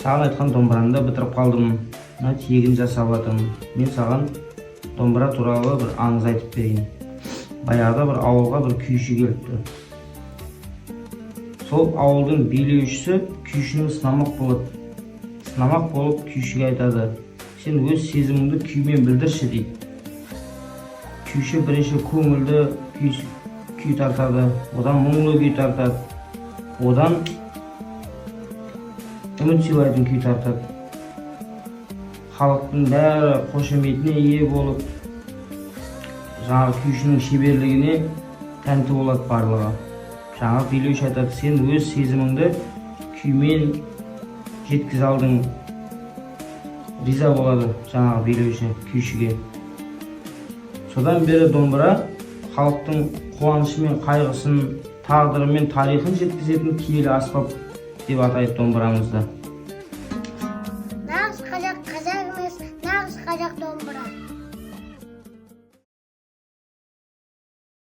Саған айтқан домбыраны да бітіріп қалдым. Мына тегін жасап жатырмын. Мен саған домбыра туралы бір аңыз айтып берейін. Баяғыда бір ауылға бір күйші келіпті. Сол ауылдың билеушісі күйшінің сынамақ болады. Сынамақ болып күйшіге айтады: сен өз сезіміңді күймен білдірші дейді. Күйші бірінші көңілді күй тартады, одан мұңлы күй тартады, одан үміт сыйлайтын күй тартады. Халықтың бәрі қошеметіне ие болып, жаңағы күйшінің шеберлігіне тәнті болады барлығы. Жаңағы билеуші айтады: сен өз сезіміңді күймен жеткізе алдың. Риза болады жаңағы билеуші күйшіге. Содан бері домбыра халықтың қуанышы мен қайғысын, тағдыры мен тарихын жеткізетін киелі аспап деп атайды домбырамызды.